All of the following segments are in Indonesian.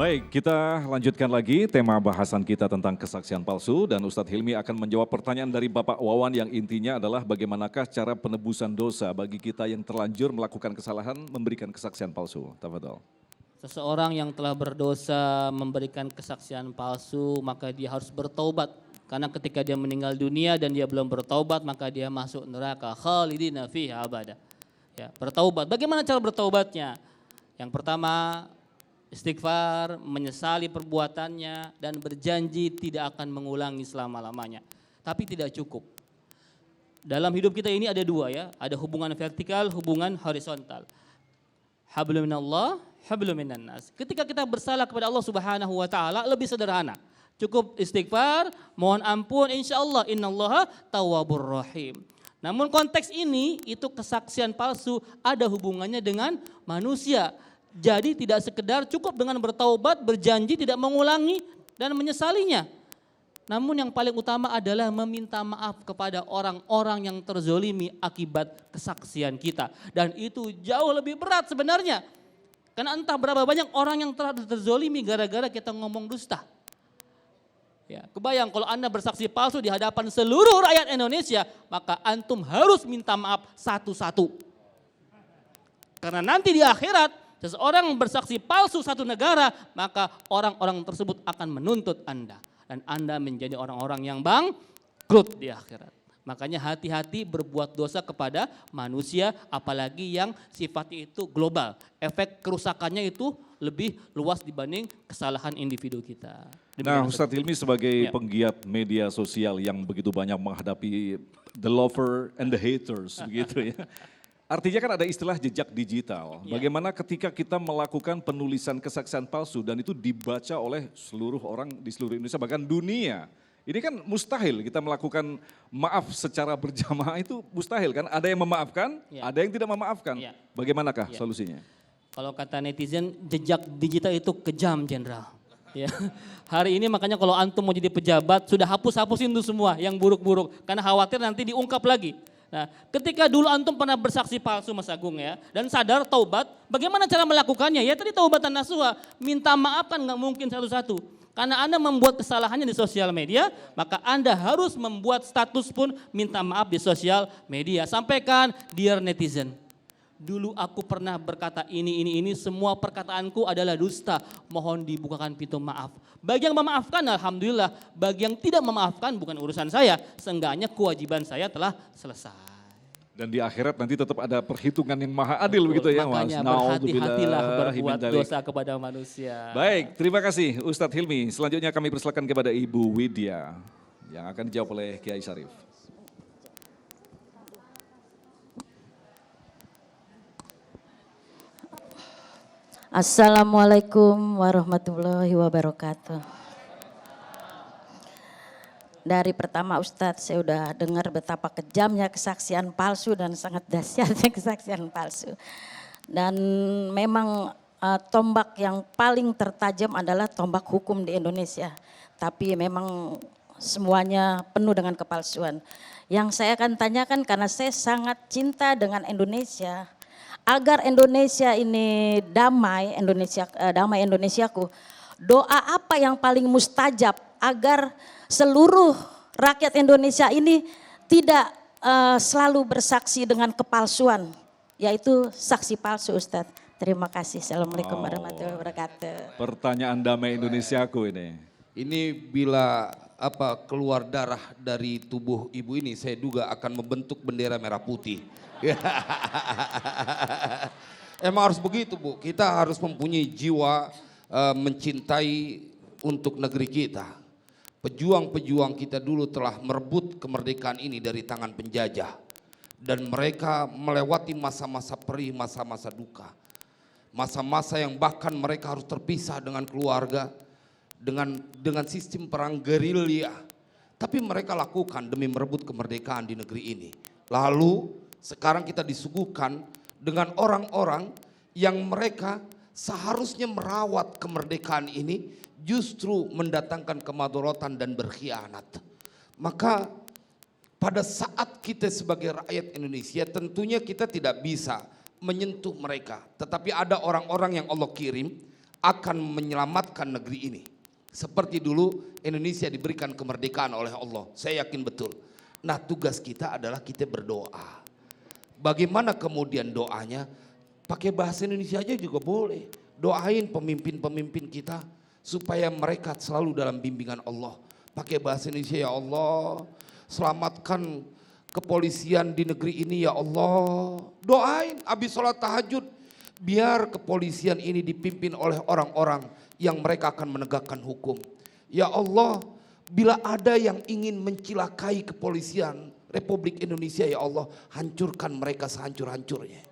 Baik, kita lanjutkan lagi tema bahasan kita tentang kesaksian palsu dan Ustadz Hilmi akan menjawab pertanyaan dari Bapak Wawan yang intinya adalah bagaimanakah cara penebusan dosa bagi kita yang terlanjur melakukan kesalahan memberikan kesaksian palsu. Tafadhol. Seseorang yang telah berdosa memberikan kesaksian palsu maka dia harus bertaubat. Karena ketika dia meninggal dunia dan dia belum bertaubat maka dia masuk neraka khalidina fiha abada. Ya, bertaubat. Bagaimana cara bertaubatnya? Yang pertama istighfar, menyesali perbuatannya dan berjanji tidak akan mengulangi selama-lamanya. Tapi tidak cukup. Dalam hidup kita ini ada dua ya, ada hubungan vertikal, hubungan horizontal. Hablum minallah, hablum minan nas. Ketika kita bersalah kepada Allah Subhanahu wa taala lebih sederhana. Cukup istighfar, mohon ampun, insyaallah innallaha tawwabur rahim. Namun konteks ini itu kesaksian palsu ada hubungannya dengan manusia. Jadi tidak sekedar cukup dengan bertaubat, berjanji tidak mengulangi dan menyesalinya. Namun yang paling utama adalah meminta maaf kepada orang-orang yang terzolimi akibat kesaksian kita. Dan itu jauh lebih berat sebenarnya. Karena entah berapa banyak orang yang telah terzolimi gara-gara kita ngomong dusta. Ya, kebayang kalau Anda bersaksi palsu di hadapan seluruh rakyat Indonesia, maka antum harus minta maaf satu-satu. Karena nanti di akhirat, seseorang bersaksi palsu satu negara, maka orang-orang tersebut akan menuntut Anda. Dan Anda menjadi orang-orang yang bangkrut di akhirat. Makanya hati-hati berbuat dosa kepada manusia, apalagi yang sifatnya itu global. Efek kerusakannya itu lebih luas dibanding kesalahan individu kita. Nah, Ustadz Hilmi sebagai penggiat media sosial yang begitu banyak menghadapi the lover and the haters begitu ya. Artinya kan ada istilah jejak digital. Bagaimana ketika kita melakukan penulisan kesaksian palsu dan itu dibaca oleh seluruh orang di seluruh Indonesia bahkan dunia. Ini kan mustahil kita melakukan maaf secara berjamaah itu mustahil kan. Ada yang memaafkan, ada yang tidak memaafkan. Bagaimanakah solusinya? Kalau kata netizen jejak digital itu kejam Jenderal. Ya. Hari ini makanya kalau antum mau jadi pejabat sudah hapus-hapusin itu semua yang buruk-buruk. Karena khawatir nanti diungkap lagi. Nah, ketika dulu antum pernah bersaksi palsu Mas Agung ya, dan sadar taubat, bagaimana cara melakukannya? Ya tadi taubatan nasuha, minta maaf kan nggak mungkin satu-satu. Karena Anda membuat kesalahannya di sosial media, maka Anda harus membuat status pun minta maaf di sosial media. Sampaikan, dear netizen, dulu aku pernah berkata ini, semua perkataanku adalah dusta, mohon dibukakan pintu maaf. Bagi yang memaafkan alhamdulillah, bagi yang tidak memaafkan bukan urusan saya, seenggaknya kewajiban saya telah selesai. Dan di akhirat nanti tetap ada perhitungan yang maha adil begitu ya Mas. Makanya berhati-hatilah berbuat dosa kepada manusia. Baik, terima kasih Ustadz Hilmi. Selanjutnya kami persilakan kepada Ibu Widya yang akan dijawab oleh Kiai Syarif. Assalamualaikum warahmatullahi wabarakatuh. Dari pertama Ustadz saya udah dengar betapa kejamnya kesaksian palsu dan sangat dahsyatnya kesaksian palsu. Dan memang tombak yang paling tertajam adalah tombak hukum di Indonesia. Tapi memang semuanya penuh dengan kepalsuan. Yang saya akan tanyakan karena saya sangat cinta dengan Indonesia. Agar Indonesia ini damai, damai Indonesiaku. Doa apa yang paling mustajab agar seluruh rakyat Indonesia ini tidak selalu bersaksi dengan kepalsuan, yaitu saksi palsu Ustadz. Terima kasih. Assalamualaikum warahmatullahi wabarakatuh. Pertanyaan damai Indonesiaku ini. Ini bila keluar darah dari tubuh ibu ini, saya duga akan membentuk bendera merah putih. Emang harus begitu Bu, kita harus mempunyai jiwa mencintai untuk negeri kita. Pejuang-pejuang kita dulu telah merebut kemerdekaan ini dari tangan penjajah. Dan mereka melewati masa-masa perih, masa-masa duka. Masa-masa yang bahkan mereka harus terpisah dengan keluarga. Dengan sistem perang gerilya. Tapi mereka lakukan demi merebut kemerdekaan di negeri ini. Lalu sekarang kita disuguhkan dengan orang-orang yang mereka seharusnya merawat kemerdekaan ini justru mendatangkan kemadorotan dan berkhianat. Maka pada saat kita sebagai rakyat Indonesia tentunya kita tidak bisa menyentuh mereka. Tetapi ada orang-orang yang Allah kirim, akan menyelamatkan negeri ini. Seperti dulu Indonesia diberikan kemerdekaan oleh Allah, saya yakin betul. Nah, tugas kita adalah kita berdoa. Bagaimana kemudian doanya? Pakai bahasa Indonesia aja juga boleh. Doain pemimpin-pemimpin kita supaya mereka selalu dalam bimbingan Allah. Pakai bahasa Indonesia, ya Allah, selamatkan kepolisian di negeri ini ya Allah. Doain habis sholat tahajud, biar kepolisian ini dipimpin oleh orang-orang yang mereka akan menegakkan hukum. Ya Allah, bila ada yang ingin mencelakai kepolisian Republik Indonesia, ya Allah, hancurkan mereka sehancur-hancurnya.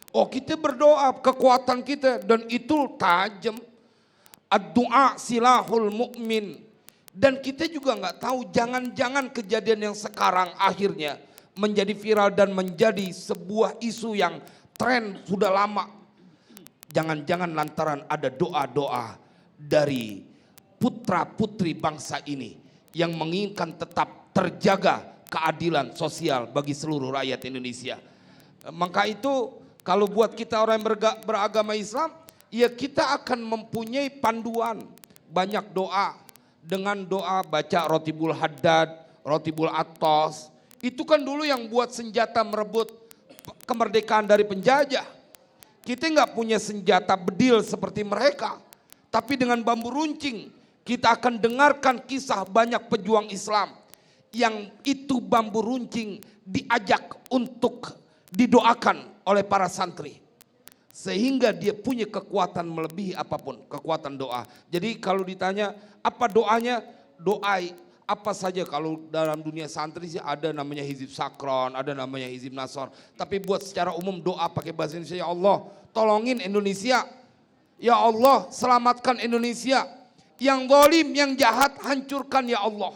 Oh, kita berdoa, kekuatan kita, dan itu tajam. Ad-du'a silahul mu'min. Dan kita juga nggak tahu, jangan-jangan kejadian yang sekarang akhirnya menjadi viral dan menjadi sebuah isu yang tren sudah lama. Jangan-jangan lantaran ada doa-doa dari putra-putri bangsa ini yang menginginkan tetap terjaga keadilan sosial bagi seluruh rakyat Indonesia. Maka itu kalau buat kita orang yang beragama Islam, ya kita akan mempunyai panduan banyak doa. Dengan doa baca Rotibul Haddad, Rotibul Atos. Itu kan dulu yang buat senjata merebut kemerdekaan dari penjajah. Kita nggak punya senjata bedil seperti mereka. Tapi dengan bambu runcing kita akan dengarkan kisah banyak pejuang Islam. Yang itu bambu runcing diajak untuk didoakan oleh para santri. Sehingga dia punya kekuatan melebihi apapun, kekuatan doa. Jadi kalau ditanya apa doanya, doai apa saja. Kalau dalam dunia santri sih ada namanya hizib sakron, ada namanya hizib nasor. Tapi buat secara umum doa pakai bahasa Indonesia, ya Allah tolongin Indonesia. Ya Allah selamatkan Indonesia. Yang zalim, yang jahat hancurkan ya Allah.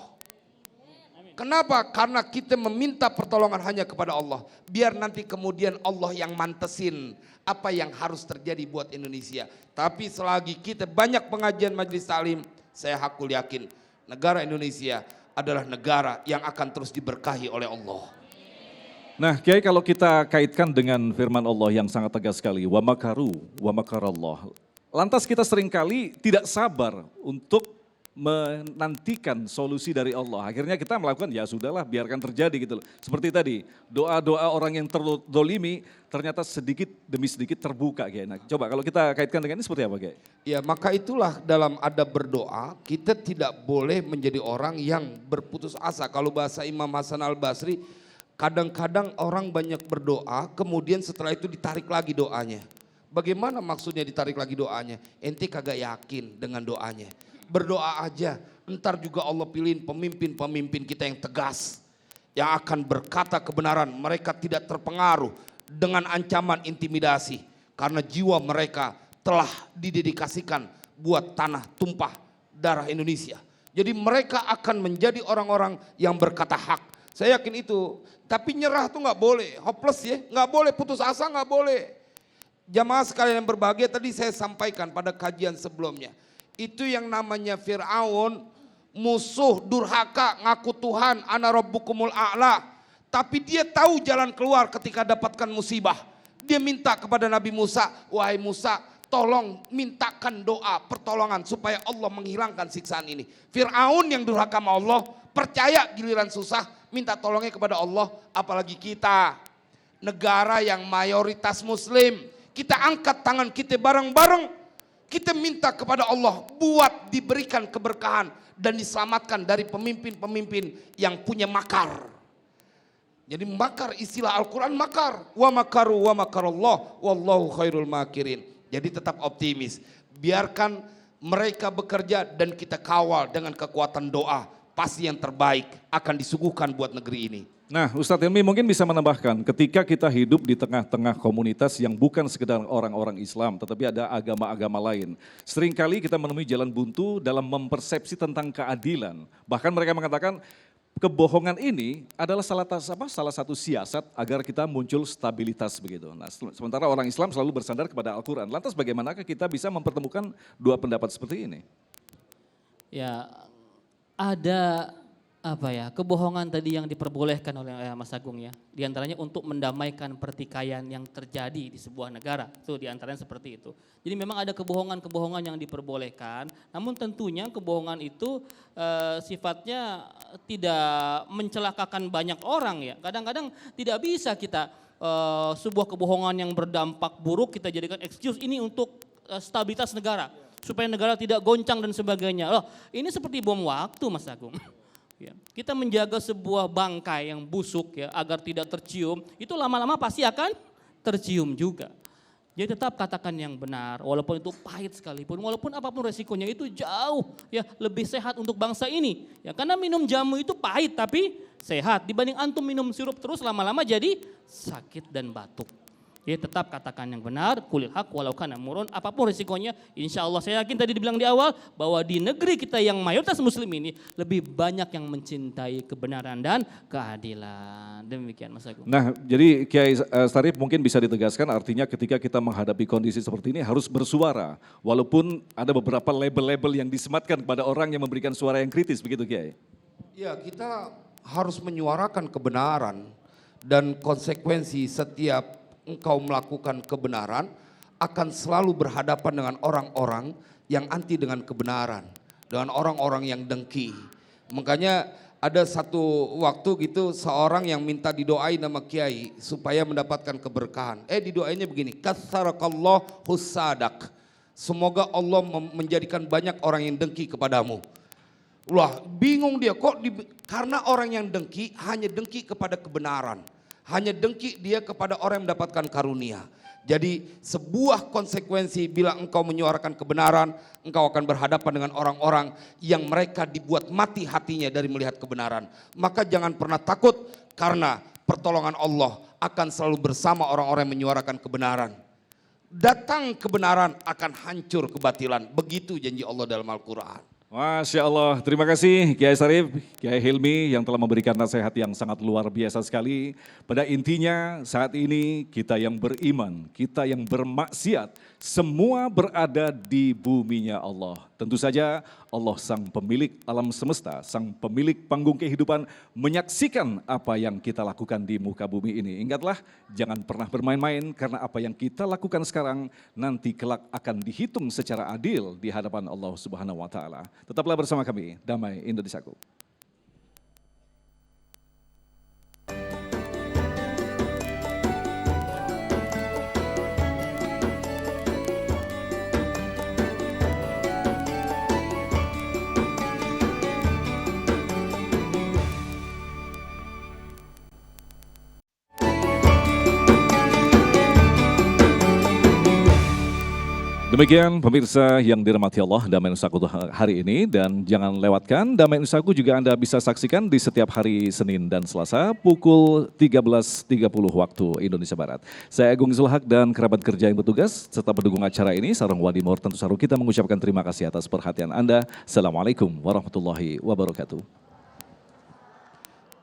Kenapa? Karena kita meminta pertolongan hanya kepada Allah. Biar nanti kemudian Allah yang mantesin apa yang harus terjadi buat Indonesia. Tapi selagi kita banyak pengajian majelis taklim, saya hakul yakin negara Indonesia adalah negara yang akan terus diberkahi oleh Allah. Nah, Kiai, kalau kita kaitkan dengan firman Allah yang sangat tegas sekali, wa makaru wa makarallah. Lantas kita seringkali tidak sabar untuk menantikan solusi dari Allah. Akhirnya kita melakukan, ya sudahlah biarkan terjadi gitu loh. Seperti tadi, doa-doa orang yang terdolimi ternyata sedikit demi sedikit terbuka. Kiai. Nah, coba kalau kita kaitkan dengan ini seperti apa, Kiai? Ya, maka itulah dalam adab berdoa kita tidak boleh menjadi orang yang berputus asa. Kalau bahasa Imam Hasan Al-Basri, kadang-kadang orang banyak berdoa kemudian setelah itu ditarik lagi doanya. Bagaimana maksudnya ditarik lagi doanya? Ente kagak yakin dengan doanya. Berdoa aja, ntar juga Allah pilihin pemimpin-pemimpin kita yang tegas. Yang akan berkata kebenaran, mereka tidak terpengaruh dengan ancaman intimidasi. Karena jiwa mereka telah didedikasikan buat tanah tumpah darah Indonesia. Jadi mereka akan menjadi orang-orang yang berkata hak. Saya yakin itu, tapi nyerah tuh gak boleh, hopeless ya, gak boleh, putus asa gak boleh. Jamaah sekalian yang berbahagia, tadi saya sampaikan pada kajian sebelumnya. Itu yang namanya Fir'aun, musuh durhaka, ngaku Tuhan, ana rabbukumul a'la. Tapi dia tahu jalan keluar ketika dapatkan musibah. Dia minta kepada Nabi Musa, wahai Musa, tolong mintakan doa pertolongan supaya Allah menghilangkan siksaan ini. Fir'aun yang durhaka sama Allah, percaya giliran susah, minta tolongnya kepada Allah. Apalagi kita, negara yang mayoritas muslim, kita angkat tangan kita bareng-bareng. Kita minta kepada Allah buat diberikan keberkahan dan diselamatkan dari pemimpin-pemimpin yang punya makar. Jadi makar, istilah Al-Quran makar. Wa makaru wa makarallah wallahu khairul makirin. Jadi tetap optimis. Biarkan mereka bekerja dan kita kawal dengan kekuatan doa. Pasti yang terbaik akan disuguhkan buat negeri ini. Nah, Ustadz Hilmi mungkin bisa menambahkan, ketika kita hidup di tengah-tengah komunitas yang bukan sekedar orang-orang Islam, tetapi ada agama-agama lain. Seringkali kita menemui jalan buntu dalam mempersepsi tentang keadilan. Bahkan mereka mengatakan kebohongan ini adalah salah satu siasat agar kita muncul stabilitas begitu. Nah, sementara orang Islam selalu bersandar kepada Al-Quran. Lantas bagaimanakah kita bisa mempertemukan dua pendapat seperti ini? Ya, ada kebohongan tadi yang diperbolehkan oleh Mas Agung ya. Di antaranya untuk mendamaikan pertikaian yang terjadi di sebuah negara. Itu di antaranya seperti itu. Jadi memang ada kebohongan-kebohongan yang diperbolehkan. Namun tentunya kebohongan itu sifatnya tidak mencelakakan banyak orang ya. Kadang-kadang tidak bisa kita sebuah kebohongan yang berdampak buruk kita jadikan excuse ini untuk stabilitas negara. Supaya negara tidak goncang dan sebagainya. Loh, ini seperti bom waktu Mas Agung. Ya, kita menjaga sebuah bangkai yang busuk ya agar tidak tercium, itu lama-lama pasti akan tercium juga. Jadi tetap katakan yang benar, walaupun itu pahit sekalipun, walaupun apapun resikonya itu jauh ya lebih sehat untuk bangsa ini. Ya karena minum jamu itu pahit tapi sehat dibanding antum minum sirup terus lama-lama jadi sakit dan batuk. Jadi tetap katakan yang benar, kulil haq walau kana murun, apapun risikonya, insya Allah saya yakin tadi dibilang di awal bahwa di negeri kita yang mayoritas muslim ini lebih banyak yang mencintai kebenaran dan keadilan. Demikian Mas Agung. Nah, jadi Kiai Sarip mungkin bisa ditegaskan artinya ketika kita menghadapi kondisi seperti ini harus bersuara. Walaupun ada beberapa label-label yang disematkan kepada orang yang memberikan suara yang kritis, begitu Kiai? Ya, kita harus menyuarakan kebenaran dan konsekuensi setiap engkau melakukan kebenaran akan selalu berhadapan dengan orang-orang yang anti dengan kebenaran, dengan orang-orang yang dengki. Makanya ada satu waktu gitu seorang yang minta didoain sama kiai supaya mendapatkan keberkahan. Didoainya begini, katsarakallahu husadak. Semoga Allah menjadikan banyak orang yang dengki kepadamu. Wah, bingung dia karena orang yang dengki hanya dengki kepada kebenaran. Hanya dengki dia kepada orang yang mendapatkan karunia. Jadi sebuah konsekuensi bila engkau menyuarakan kebenaran, engkau akan berhadapan dengan orang-orang yang mereka dibuat mati hatinya dari melihat kebenaran. Maka jangan pernah takut karena pertolongan Allah akan selalu bersama orang-orang yang menyuarakan kebenaran. Datang kebenaran akan hancur kebatilan. Begitu janji Allah dalam Al-Quran. Masya Allah, terima kasih Kiai Sarip, Kiai Hilmi yang telah memberikan nasihat yang sangat luar biasa sekali. Pada intinya saat ini kita yang beriman, kita yang bermaksiat, semua berada di buminya Allah. Tentu saja Allah sang pemilik alam semesta, sang pemilik panggung kehidupan menyaksikan apa yang kita lakukan di muka bumi ini. Ingatlah, jangan pernah bermain-main karena apa yang kita lakukan sekarang nanti kelak akan dihitung secara adil di hadapan Allah Subhanahu wa taala. Tetaplah bersama kami, Damai Indonesiaku. Demikian pemirsa yang dirahmati Allah, Damai Nusaku hari ini, dan jangan lewatkan Damai Nusaku juga Anda bisa saksikan di setiap hari Senin dan Selasa pukul 13.30 waktu Indonesia Barat. Saya Agung Zulhak dan kerabat kerja yang bertugas serta pendukung acara ini, Sarung Wadimor tentu saru kita mengucapkan terima kasih atas perhatian Anda. Assalamualaikum warahmatullahi wabarakatuh.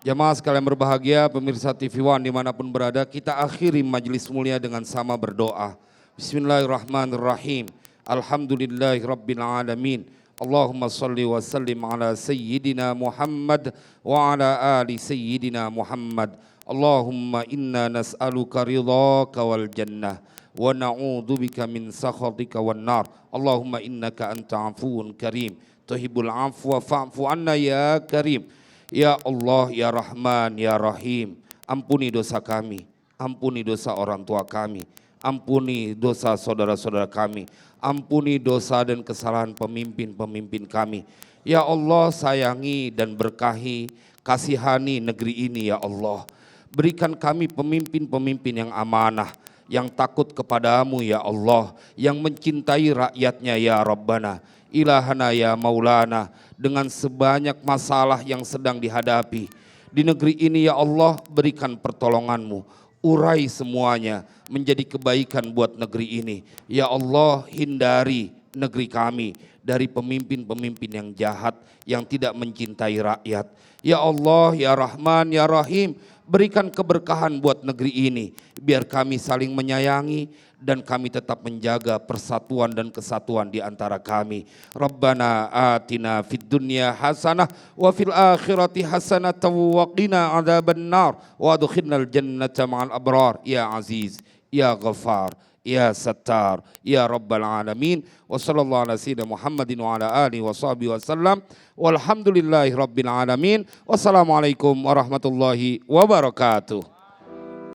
Jamaah sekalian berbahagia, pemirsa TV One dimanapun berada, kita akhiri majelis mulia dengan sama berdoa. Bismillahirrahmanirrahim. Alhamdulillahi Rabbil Alamin. Allahumma salli wa sallim ala Sayyidina Muhammad wa ala ali Sayyidina Muhammad. Allahumma inna nas'aluka ridhaka wal jannah wa na'udzubika min sakhatika wan nar. Allahumma innaka anta afuwun karim. Tuhibbul afwa fa'fu anna ya karim. Ya Allah, ya Rahman, ya Rahim. Ampuni dosa kami, ampuni dosa orang tua kami. Ampuni dosa saudara-saudara kami, ampuni dosa dan kesalahan pemimpin-pemimpin kami. Ya Allah, sayangi dan berkahi, kasihani negeri ini ya Allah. Berikan kami pemimpin-pemimpin yang amanah, yang takut kepadamu ya Allah, yang mencintai rakyatnya ya Rabbana, ilahana ya Maulana, dengan sebanyak masalah yang sedang dihadapi. Di negeri ini ya Allah, berikan pertolonganmu, urai semuanya menjadi kebaikan buat negeri ini. Ya Allah, hindari negeri kami dari pemimpin-pemimpin yang jahat, yang tidak mencintai rakyat. Ya Allah, ya Rahman, ya Rahim, berikan keberkahan buat negeri ini. Biar kami saling menyayangi dan kami tetap menjaga persatuan dan kesatuan di antara kami. Rabbana atina fid dunya hasanah wa fil akhirati hasanah wa qina adzabannar wa adkhilnal jannata ma'al abrar ya aziz ya ghaffar ya sattar ya rabbal alamin. Wa sallallahu ala sayyidina Muhammadin wa ala alihi wa sahbihi wasallam. Walhamdulillahi rabbil alamin. Wassalamualaikum warahmatullahi wabarakatuh.